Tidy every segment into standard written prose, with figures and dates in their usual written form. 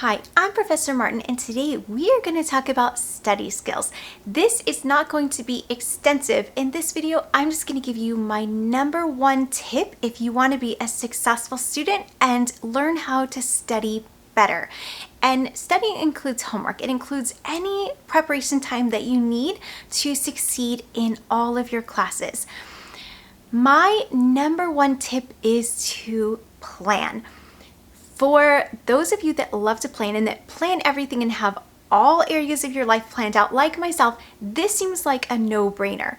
Hi, I'm Professor Martin, and today we are going to talk about study skills. This is not going to be extensive. In this video, I'm just going to give you my number one tip if you want to be a successful student and learn how to study better. And studying includes homework. It includes any preparation time that you need to succeed in all of your classes. My number one tip is to plan. For those of you that love to plan and that plan everything and have all areas of your life planned out, like myself, this seems like a no-brainer.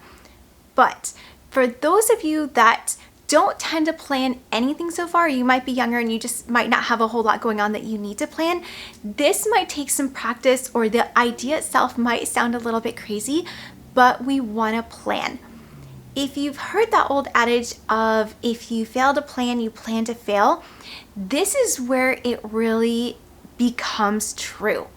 But for those of you that don't tend to plan anything so far, you might be younger and you just might not have a whole lot going on that you need to plan, this might take some practice, or the idea itself might sound a little bit crazy, but we want to plan. If you've heard that old adage of if you fail to plan, you plan to fail, this is where it really becomes true.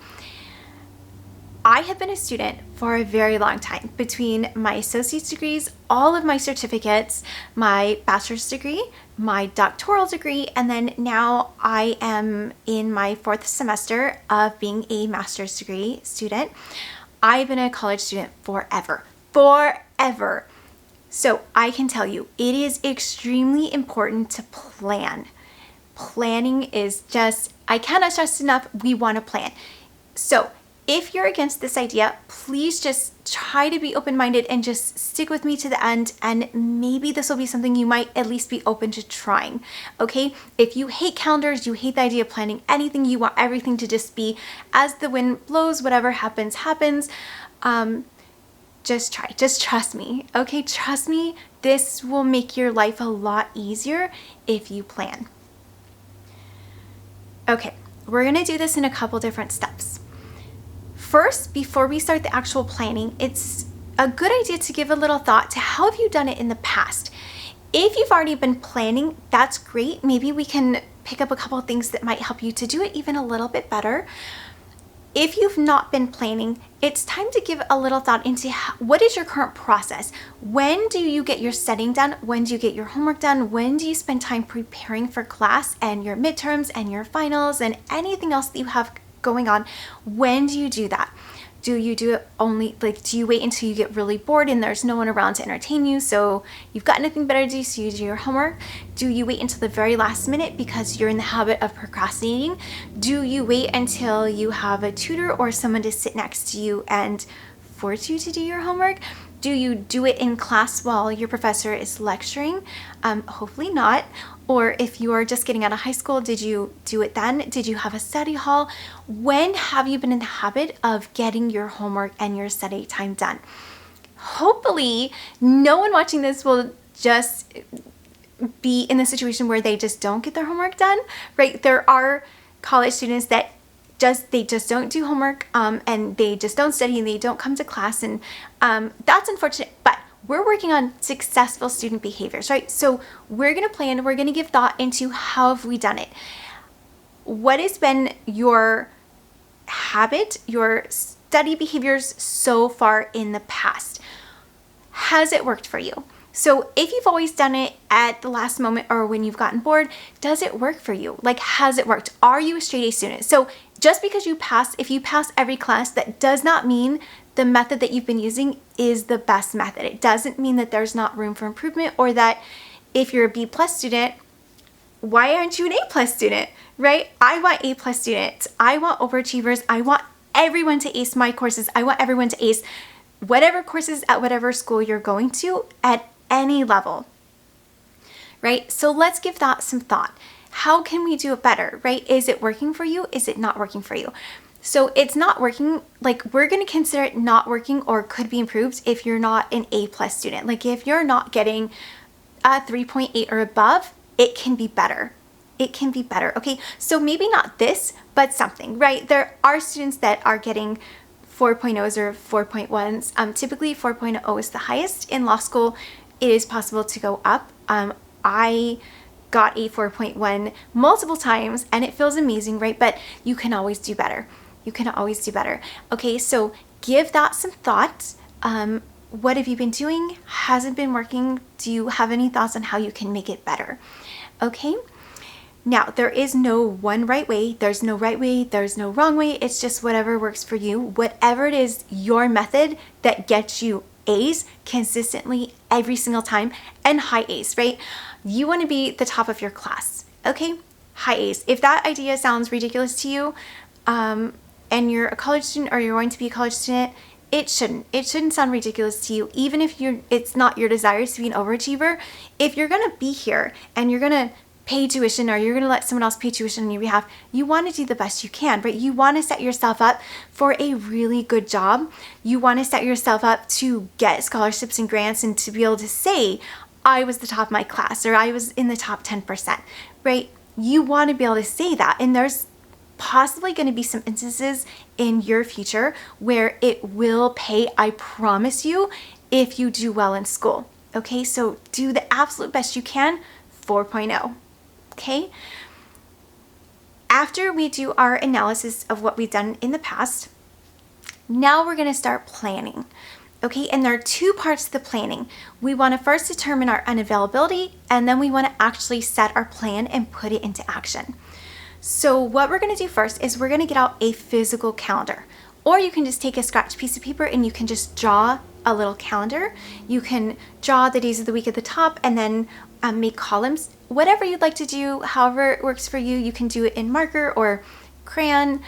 I have been a student for a very long time. Between my associate's degrees, all of my certificates, my bachelor's degree, my doctoral degree, and then now I am in my fourth semester of being a master's degree student. I've been a college student forever. So I can tell you, it is extremely important to plan. Planning is just, I cannot stress enough, we want to plan. So if you're against this idea, please just try to be open-minded and just stick with me to the end, and maybe this will be something you might at least be open to trying, okay? If you hate calendars, you hate the idea of planning anything, you want everything to just be as the wind blows, whatever happens, happens, just try, just trust me, okay? Trust me, this will make your life a lot easier if you plan. Okay, we're gonna do this in a couple different steps. First, before we start the actual planning, it's a good idea to give a little thought to how have you done it in the past. If you've already been planning, that's great. Maybe we can pick up a couple of things that might help you to do it even a little bit better. If you've not been planning, it's time to give a little thought into what is your current process. When do you get your studying done? When do you get your homework done? When do you spend time preparing for class and your midterms and your finals and anything else that you have going on? When do you do that? Do you do it only, do you wait until you get really bored and there's no one around to entertain you, so you've got nothing better to do, so you do your homework? Do you wait until the very last minute because you're in the habit of procrastinating? Do you wait until you have a tutor or someone to sit next to you and force you to do your homework? Do you do it in class while your professor is lecturing? Hopefully not. Or if you are just getting out of high school, did you do it then? Did you have a study hall? When have you been in the habit of getting your homework and your study time done? Hopefully, no one watching this will just be in the situation where they just don't get their homework done, right? There are college students that they just don't do homework and they just don't study and they don't come to class, and that's unfortunate, but we're working on successful student behaviors, right? So we're gonna plan, we're gonna give thought into how have we done it? What has been your habit, your study behaviors so far in the past? Has it worked for you? So if you've always done it at the last moment or when you've gotten bored, does it work for you? Like, has it worked? Are you a straight A student? So just because if you pass every class, that does not mean the method that you've been using is the best method. It doesn't mean that there's not room for improvement, or that if you're a B+ student, why aren't you an A+ student, right? I want A+ students. I want overachievers. I want everyone to ace my courses. I want everyone to ace whatever courses at whatever school you're going to at any level, right? So let's give that some thought. How can we do it better, right? Is it working for you? Is it not working for you? So it's not working, like, we're going to consider it not working or could be improved if you're not an A+ student. Like, if you're not getting a 3.8 or above, it can be better. It can be better, okay? So maybe not this, but something, right? There are students that are getting 4.0s or 4.1s. Typically 4.0 is the highest. In law school, it is possible to go up. I got a 4.1 multiple times and it feels amazing, right? But you can always do better. You can always do better. Okay, so give that some thought. What have you been doing? Has it been working? Do you have any thoughts on how you can make it better? Okay, Now, there is no one right way. There's no right way. There's no wrong way. It's just whatever works for you. Whatever it is, your method that gets you A's consistently every single time and high A's, right? You want to be the top of your class, okay? High A's. If that idea sounds ridiculous to you, and you're a college student or you're going to be a college student, it shouldn't sound ridiculous to you, even if it's not your desire to be an overachiever. If you're going to be here and you're going to pay tuition or you're going to let someone else pay tuition on your behalf, you want to do the best you can, right? You want to set yourself up for a really good job. You want to set yourself up to get scholarships and grants and to be able to say, I was the top of my class or I was in the top 10%, right? You want to be able to say that. And there's possibly going to be some instances in your future where it will pay, I promise you, if you do well in school. Okay, so do the absolute best you can, 4.0. Okay? After we do our analysis of what we've done in the past, now we're going to start planning. Okay, and there are two parts to the planning. We want to first determine our unavailability, and then we want to actually set our plan and put it into action. So what we're going to do first is we're going to get out a physical calendar, or you can just take a scratch piece of paper and you can just draw a little calendar. You can draw the days of the week at the top and then make columns. Whatever you'd like to do, however it works for you, you can do it in marker or crayon,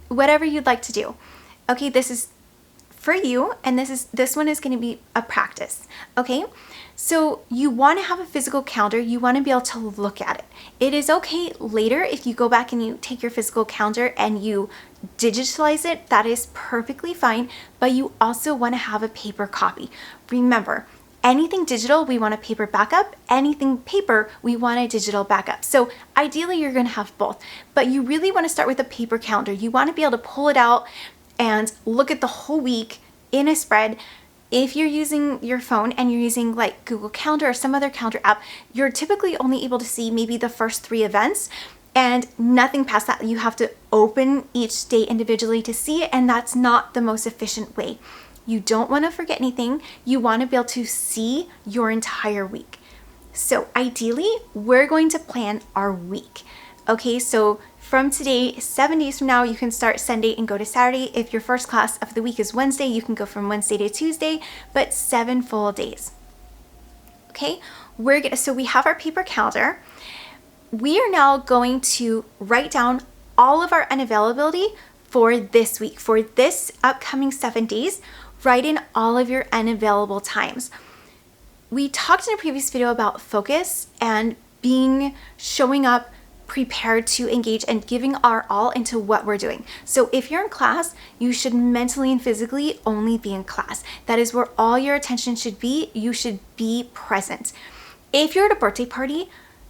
whatever you'd like to do. Okay, this is for you, and this one is going to be a practice. Okay, so you want to have a physical calendar. You want to be able to look at it. It is okay later if you go back and you take your physical calendar and you digitalize it. That is perfectly fine, but you also want to have a paper copy. Remember, anything digital, we want a paper backup. Anything paper, we want a digital backup. So ideally, you're going to have both, but you really want to start with a paper calendar. You want to be able to pull it out and look at the whole week in a spread. If you're using your phone and you're using like Google Calendar or some other calendar app, you're typically only able to see maybe the first 3 events and nothing past that. You have to open each day individually to see it, and that's not the most efficient way. You don't want to forget anything. You want to be able to see your entire week. So ideally, we're going to plan our week. Okay, so from today, 7 days from now, you can start Sunday and go to Saturday. If your first class of the week is Wednesday, you can go from Wednesday to Tuesday, but 7 full days. Okay, so we have our paper calendar. We are now going to write down all of our unavailability for this week. For this upcoming 7 days, write in all of your unavailable times. We talked in a previous video about focus and showing up prepared to engage and giving our all into what we're doing. So if you're in class, you should mentally and physically only be in class. That is where all your attention should be. You should be present. If you're at a birthday party,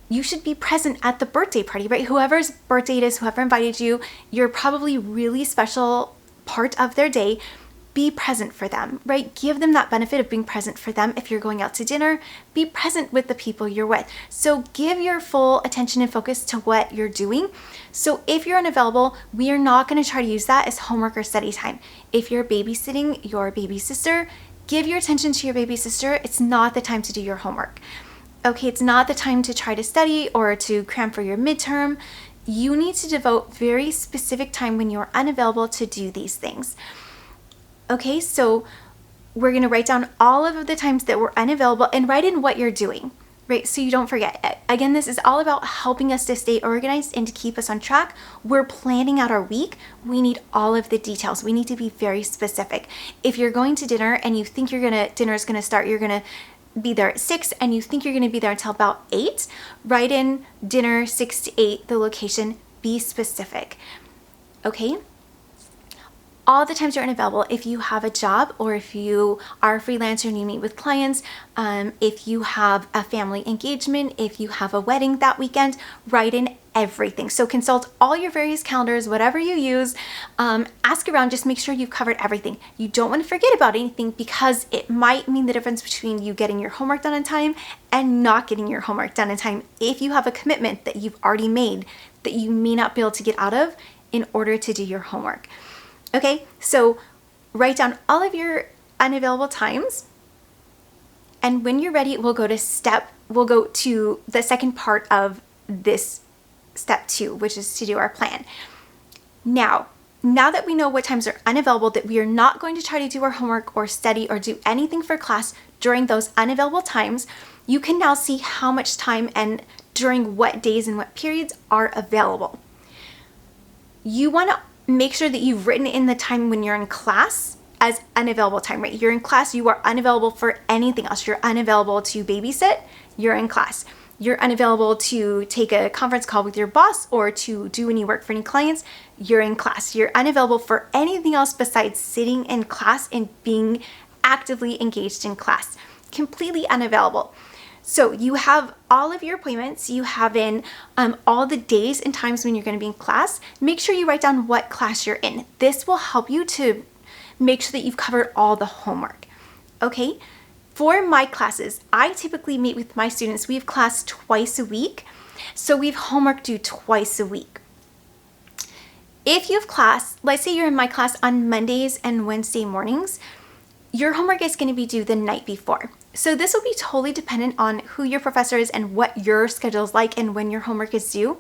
you should be present at the birthday party, right? Whoever's birthday it is, whoever invited you, you're probably really special part of their day. Be present for them, right? Give them that benefit of being present for them. If you're going out to dinner, be present with the people you're with. So give your full attention and focus to what you're doing. So if you're unavailable, we are not going to try to use that as homework or study time. If you're babysitting your baby sister, give your attention to your baby sister. It's not the time to do your homework. Okay, it's not the time to try to study or to cram for your midterm. You need to devote very specific time when you're unavailable to do these things. Okay, so we're going to write down all of the times that we're unavailable and write in what you're doing, right? So you don't forget. Again, this is all about helping us to stay organized and to keep us on track. We're planning out our week. We need all of the details. We need to be very specific. If you're going to dinner and you think dinner is going to start, you're going to be there at 6 and you think you're going to be there until about 8, write in dinner 6 to 8, the location, be specific. Okay? All the times you're unavailable, if you have a job or if you are a freelancer and you meet with clients, if you have a family engagement, if you have a wedding that weekend, write in everything. So consult all your various calendars, whatever you use, ask around, just make sure you've covered everything. You don't want to forget about anything because it might mean the difference between you getting your homework done in time and not getting your homework done in time if you have a commitment that you've already made that you may not be able to get out of in order to do your homework. Okay, so write down all of your unavailable times, and when you're ready, we'll go to the second part of this step 2, which is to do our plan. Now that we know what times are unavailable, that we are not going to try to do our homework or study or do anything for class during those unavailable times, you can now see how much time and during what days and what periods are available. You want to make sure that you've written in the time when you're in class as unavailable time, right? You're in class, you are unavailable for anything else. You're unavailable to babysit, you're in class. You're unavailable to take a conference call with your boss or to do any work for any clients, you're in class. You're unavailable for anything else besides sitting in class and being actively engaged in class. Completely unavailable. So you have all of your appointments, you have in all the days and times when you're going to be in class. Make sure you write down what class you're in. This will help you to make sure that you've covered all the homework. Okay? For my classes, I typically meet with my students. We have class twice a week, so we have homework due twice a week. If you have class, let's say you're in my class on Mondays and Wednesday mornings, your homework is going to be due the night before. So this will be totally dependent on who your professor is and what your schedule is like and when your homework is due.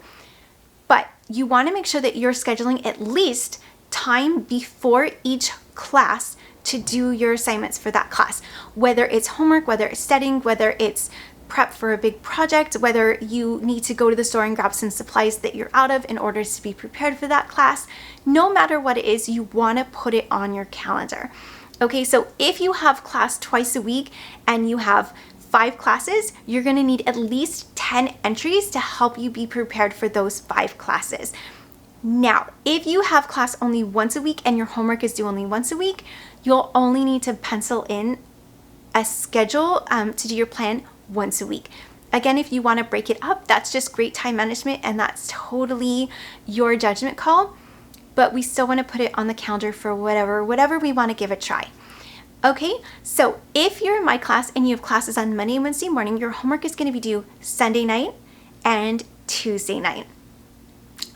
But you want to make sure that you're scheduling at least time before each class to do your assignments for that class. Whether it's homework, whether it's studying, whether it's prep for a big project, whether you need to go to the store and grab some supplies that you're out of in order to be prepared for that class. No matter what it is, you want to put it on your calendar. Okay, so if you have class twice a week and you have 5 classes, you're going to need at least 10 entries to help you be prepared for those 5 classes. Now, if you have class only once a week and your homework is due only once a week, you'll only need to pencil in a schedule to do your plan once a week. Again, if you want to break it up, that's just great time management and that's totally your judgment call. But we still want to put it on the calendar for whatever we want to give a try. Okay, so if you're in my class and you have classes on Monday and Wednesday morning, your homework is going to be due Sunday night and Tuesday night.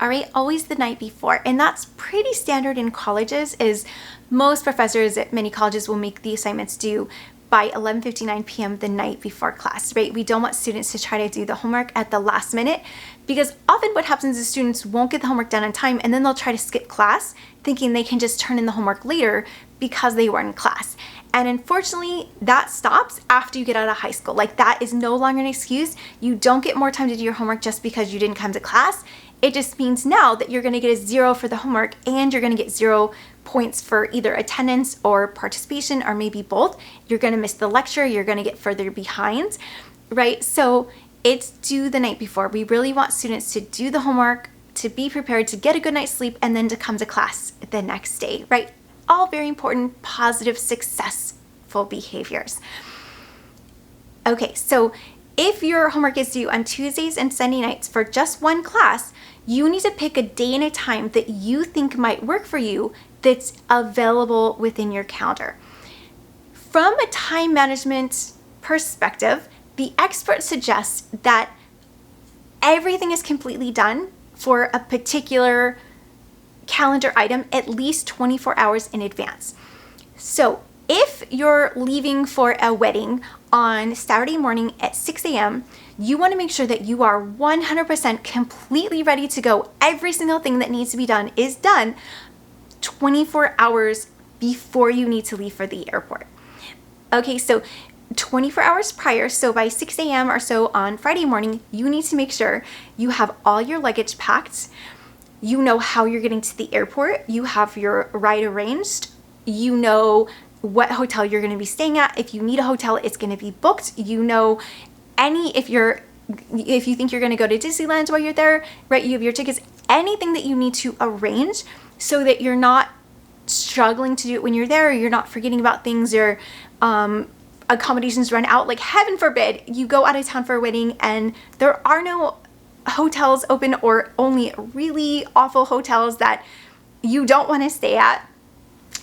All right, always the night before. And that's pretty standard in colleges, is most professors at many colleges will make the assignments due by 11:59 p.m. the night before class, right? We don't want students to try to do the homework at the last minute, because often what happens is students won't get the homework done on time and then they'll try to skip class thinking they can just turn in the homework later because they weren't in class. And unfortunately, that stops after you get out of high school. Like, that is no longer an excuse. You don't get more time to do your homework just because you didn't come to class. It just means now that you're going to get a 0 for the homework and you're going to get 0 points for either attendance or participation, or maybe both. You're going to miss the lecture, you're going to get further behind, right? So it's due the night before. We really want students to do the homework, to be prepared, to get a good night's sleep, and then to come to class the next day, right? All very important, positive, successful behaviors. Okay, so if your homework is due on Tuesdays and Sunday nights for just one class, you need to pick a day and a time that you think might work for you that's available within your calendar. From a time management perspective, the experts suggest that everything is completely done for a particular calendar item at least 24 hours in advance. So if you're leaving for a wedding on Saturday morning at 6 a.m., you want to make sure that you are 100% completely ready to go. Every single thing that needs to be done is done 24 hours before you need to leave for the airport. Okay, so 24 hours prior, so by 6 a.m. or so on Friday morning, you need to make sure you have all your luggage packed. You know how you're getting to the airport. You have your ride arranged. You know what hotel you're going to be staying at. If you need a hotel, it's going to be booked. You know, if you think you're going to go to Disneyland while you're there, right? You have your tickets. Anything that you need to arrange so that you're not struggling to do it when you're there, or you're not forgetting about things, or accommodations run out. Like, heaven forbid you go out of town for a wedding and there are no hotels open, or only really awful hotels that you don't want to stay at,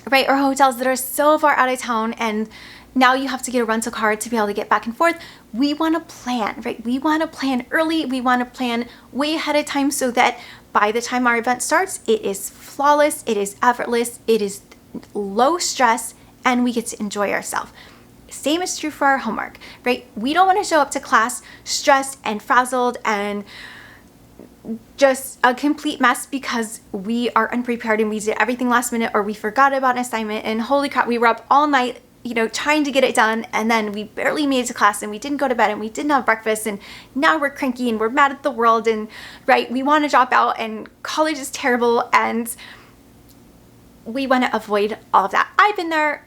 right? Or hotels that are so far out of town and now you have to get a rental car to be able to get back and forth. We want to plan, right? We want to plan early. We want to plan way ahead of time so that by the time our event starts, it is flawless, it is effortless, it is low stress, and we get to enjoy ourselves. Same is true for our homework, right? We don't want to show up to class stressed and frazzled and just a complete mess because we are unprepared and we did everything last minute, or we forgot about an assignment, and holy crap, we were up all night, trying to get it done, and then we barely made it to class, and we didn't go to bed, and we didn't have breakfast, and now we're cranky and we're mad at the world, and right, we want to drop out, and college is terrible, and we want to avoid all of that. I've been there.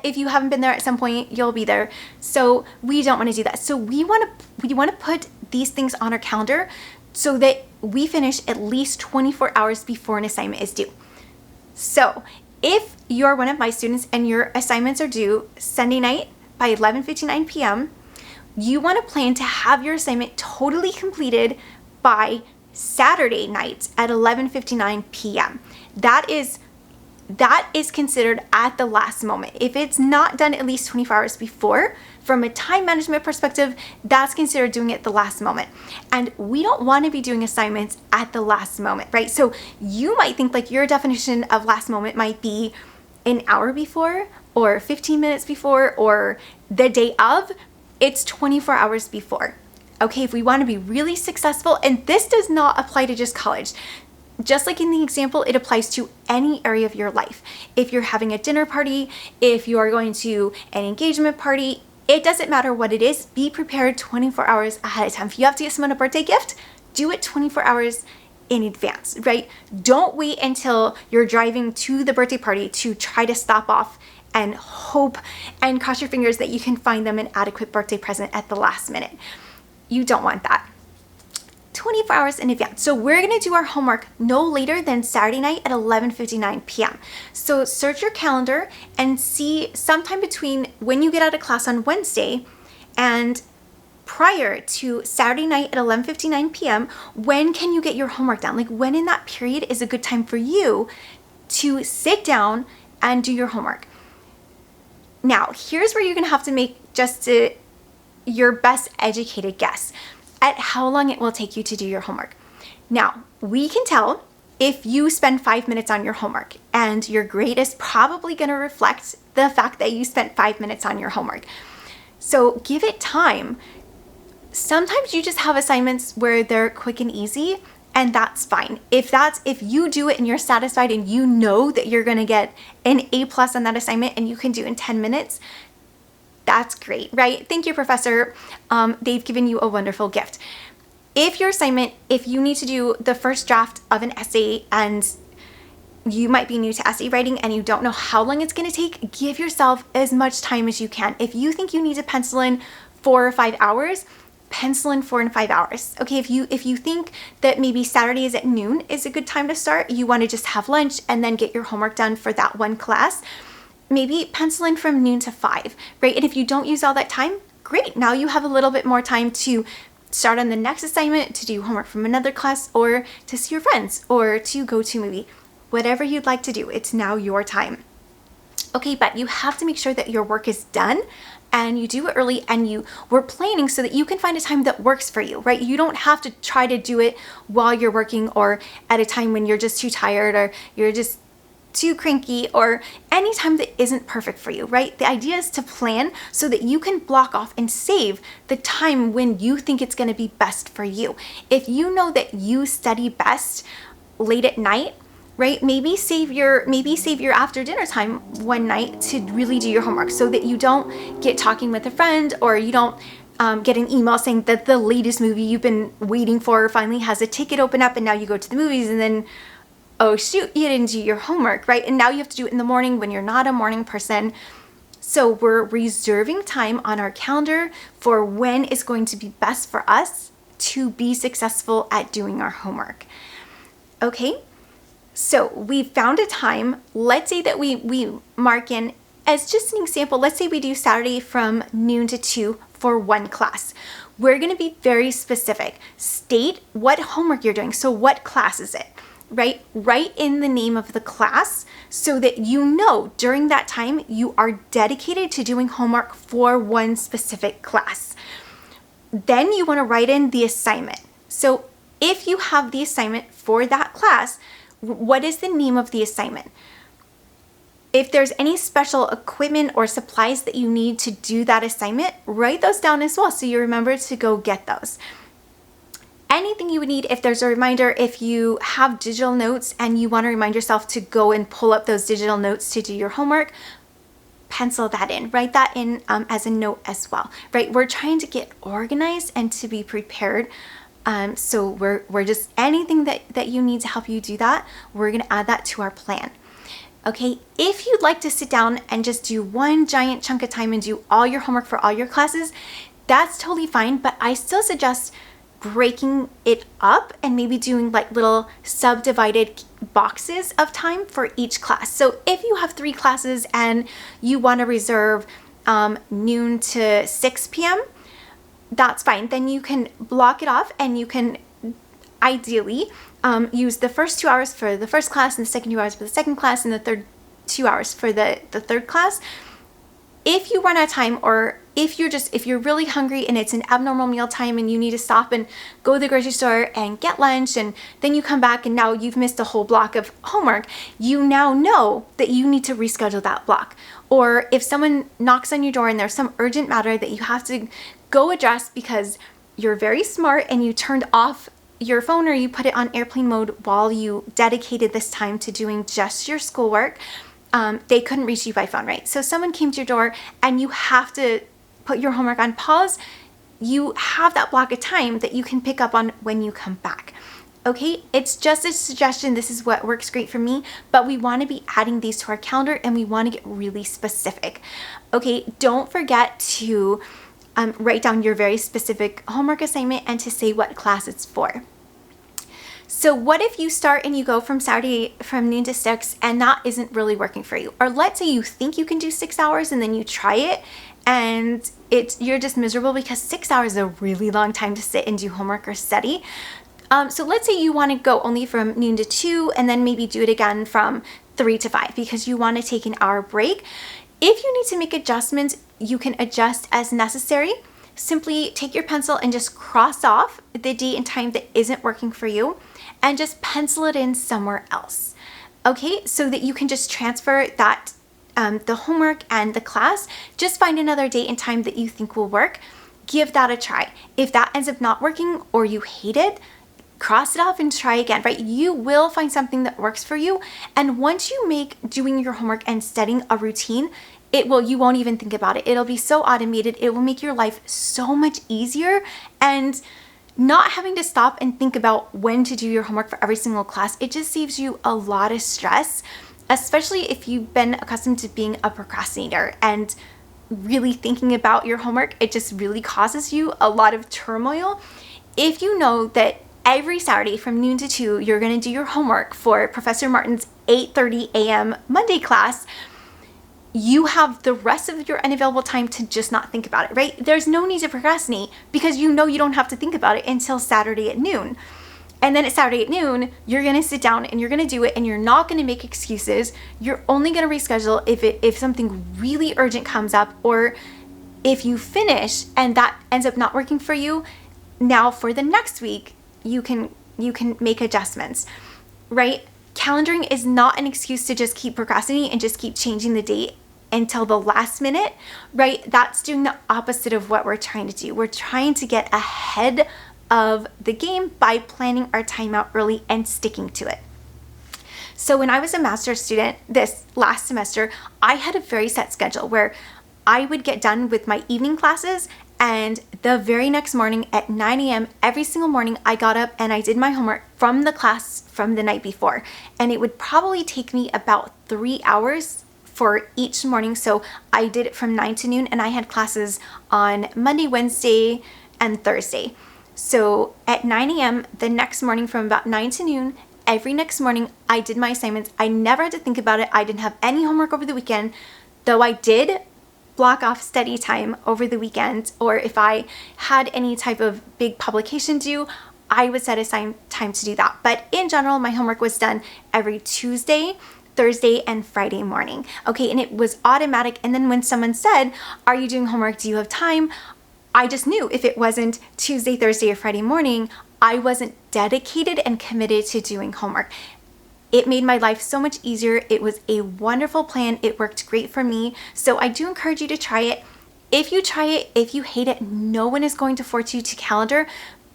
If you haven't been there at some point, you'll be there. So we don't want to do that. So we want to put these things on our calendar so that we finish at least 24 hours before an assignment is due. So if you're one of my students and your assignments are due Sunday night by 11:59 p.m., you want to plan to have your assignment totally completed by Saturday night at 11:59 p.m. That is considered at the last moment. If it's not done at least 24 hours before, from a time management perspective, that's considered doing it at the last moment. And we don't want to be doing assignments at the last moment, right? So you might think like your definition of last moment might be an hour before, or 15 minutes before, or the day of. It's 24 hours before. Okay, if we want to be really successful, and this does not apply to just college. Just like in the example, it applies to any area of your life. If you're having a dinner party, if you are going to an engagement party, it doesn't matter what it is, be prepared 24 hours ahead of time. If you have to get someone a birthday gift, do it 24 hours in advance, right? Don't wait until you're driving to the birthday party to try to stop off and hope and cross your fingers that you can find them an adequate birthday present at the last minute. You don't want that. 24 hours in advance. So we're going to do our homework no later than Saturday night at 11:59 p.m. So search your calendar and see sometime between when you get out of class on Wednesday and prior to Saturday night at 11:59 p.m., when can you get your homework done? Like, when in that period is a good time for you to sit down and do your homework? Now, here's where you're going to have to make your best educated guess at how long it will take you to do your homework. Now, we can tell if you spend 5 minutes on your homework, and your grade is probably going to reflect the fact that you spent 5 minutes on your homework. So give it time. Sometimes you just have assignments where they're quick and easy, and that's fine. If you do it and you're satisfied and you know that you're going to get an A+ on that assignment and you can do it in 10 minutes, that's great, right? Thank you, professor. They've given you a wonderful gift. If you need to do the first draft of an essay, and you might be new to essay writing and you don't know how long it's going to take, give yourself as much time as you can. If you think you need to pencil in 4 or 5 hours, pencil in 4 and 5 hours. Okay, if you think that maybe Saturdays at noon is a good time to start, you want to just have lunch and then get your homework done for that one class, maybe pencil in from noon to 5, right? And if you don't use all that time, great. Now you have a little bit more time to start on the next assignment, to do homework from another class, or to see your friends, or to go to a movie. Whatever you'd like to do, it's now your time. Okay, but you have to make sure that your work is done and you do it early, and we're planning so that you can find a time that works for you, right? You don't have to try to do it while you're working, or at a time when you're just too tired, or you're just too cranky, or any time that isn't perfect for you, right? The idea is to plan so that you can block off and save the time when you think it's going to be best for you. If you know that you study best late at night, right? Maybe save your after dinner time one night to really do your homework, so that you don't get talking with a friend, or you don't get an email saying that the latest movie you've been waiting for finally has a ticket open up, and now you go to the movies and then, oh shoot, you didn't do your homework, right? And now you have to do it in the morning when you're not a morning person. So we're reserving time on our calendar for when it's going to be best for us to be successful at doing our homework. Okay, so we found a time. Let's say that we mark in, as just an example, let's say we do Saturday from noon to 2 for one class. We're going to be very specific. State what homework you're doing. So what class is it? Right? Write in the name of the class so that you know during that time you are dedicated to doing homework for one specific class. Then you want to write in the assignment. So if you have the assignment for that class, what is the name of the assignment? If there's any special equipment or supplies that you need to do that assignment, write those down as well so you remember to go get those. anything you would need. If there's a reminder, if you have digital notes and you want to remind yourself to go and pull up those digital notes to do your homework, pencil that in, write that in as a note as well, right? We're trying to get organized and to be prepared. So we're just, anything that you need to help you do that, we're going to add that to our plan. Okay, if you'd like to sit down and just do one giant chunk of time and do all your homework for all your classes, that's totally fine, but I still suggest breaking it up and maybe doing like little subdivided boxes of time for each class. So if you have 3 classes and you want to reserve noon to 6 p.m., that's fine. Then you can block it off and you can ideally use the first 2 hours for the first class and the second 2 hours for the second class and the third 2 hours for the third class. If you run out of time, or if you're really hungry and it's an abnormal meal time and you need to stop and go to the grocery store and get lunch, and then you come back and now you've missed a whole block of homework, you now know that you need to reschedule that block. Or if someone knocks on your door and there's some urgent matter that you have to go address because you're very smart and you turned off your phone or you put it on airplane mode while you dedicated this time to doing just your schoolwork, they couldn't reach you by phone, right? So someone came to your door and you have to put your homework on pause, you have that block of time that you can pick up on when you come back. Okay, it's just a suggestion. This is what works great for me, but we want to be adding these to our calendar and we want to get really specific. Okay, don't forget to write down your very specific homework assignment and to say what class it's for. So what if you start and you go from Saturday from noon to 6 and that isn't really working for you? Or let's say you think you can do 6 hours and then you try it and you're just miserable because 6 hours is a really long time to sit and do homework or study. So let's say you want to go only from noon to 2 and then maybe do it again from 3 to 5 because you want to take an hour break. If you need to make adjustments, you can adjust as necessary. Simply take your pencil and just cross off the date and time that isn't working for you and just pencil it in somewhere else. Okay, so that you can just transfer that the homework and the class. Just find another date and time that you think will work. Give that a try. If that ends up not working or you hate it, cross it off and try again, right? You will find something that works for you. And once you make doing your homework and studying a routine, you won't even think about it. It'll be so automated. It will make your life so much easier, and not having to stop and think about when to do your homework for every single class. It just saves you a lot of stress, especially if you've been accustomed to being a procrastinator and really thinking about your homework. It just really causes you a lot of turmoil. If you know that every Saturday from noon to 2, you're going to do your homework for Professor Martin's 8:30 a.m. Monday class, you have the rest of your unavailable time to just not think about it, right? There's no need to procrastinate because you know you don't have to think about it until Saturday at noon. And then at Saturday at noon, you're going to sit down and you're going to do it, and you're not going to make excuses. You're only going to reschedule if something really urgent comes up, or if you finish and that ends up not working for you. Now for the next week, you can make adjustments, right? Calendaring is not an excuse to just keep procrastinating and just keep changing the date until the last minute, right? That's doing the opposite of what we're trying to do. We're trying to get ahead of the game by planning our time out early and sticking to it. So when I was a master's student this last semester, I had a very set schedule where I would get done with my evening classes, and the very next morning at 9 a.m. every single morning, I got up and I did my homework from the class from the night before. And it would probably take me about 3 hours for each morning. So I did it from 9 to noon, and I had classes on Monday, Wednesday, and Thursday. So at 9 a.m. the next morning from about 9 to noon, every next morning I did my assignments. I never had to think about it. I didn't have any homework over the weekend, though I did block off study time over the weekend, or if I had any type of big publication due, I would set aside time to do that. But in general, my homework was done every Tuesday, Thursday, and Friday morning. Okay, and it was automatic. And then when someone said, "Are you doing homework? Do you have time?" I just knew if it wasn't Tuesday, Thursday, or Friday morning, I wasn't dedicated and committed to doing homework. It made my life so much easier. It was a wonderful plan. It worked great for me. So I do encourage you to try it. If you try it, if you hate it, no one is going to force you to calendar,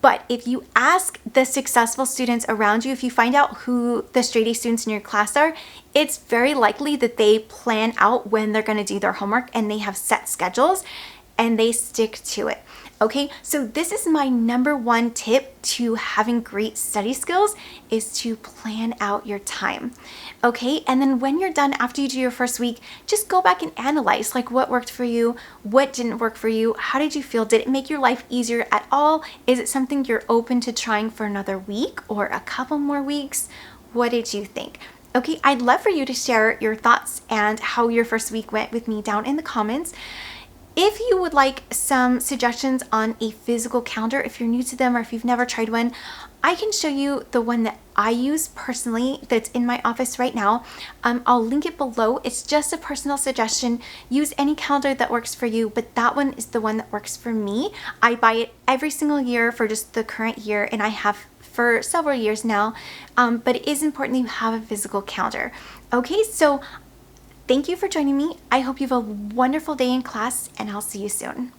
But if you ask the successful students around you, if you find out who the straight A students in your class are, it's very likely that they plan out when they're going to do their homework and they have set schedules and they stick to it. Okay, so this is my number one tip to having great study skills, is to plan out your time. Okay, and then when you're done after you do your first week, just go back and analyze like what worked for you, what didn't work for you, how did you feel, did it make your life easier at all? Is it something you're open to trying for another week or a couple more weeks? What did you think? Okay, I'd love for you to share your thoughts and how your first week went with me down in the comments. If you would like some suggestions on a physical calendar, if you're new to them or if you've never tried one, I can show you the one that I use personally that's in my office right now. I'll link it below. It's just a personal suggestion. Use any calendar that works for you, but that one is the one that works for me. I buy it every single year for just the current year, and I have for several years now, but it is important that you have a physical calendar. Okay, so thank you for joining me. I hope you have a wonderful day in class, and I'll see you soon.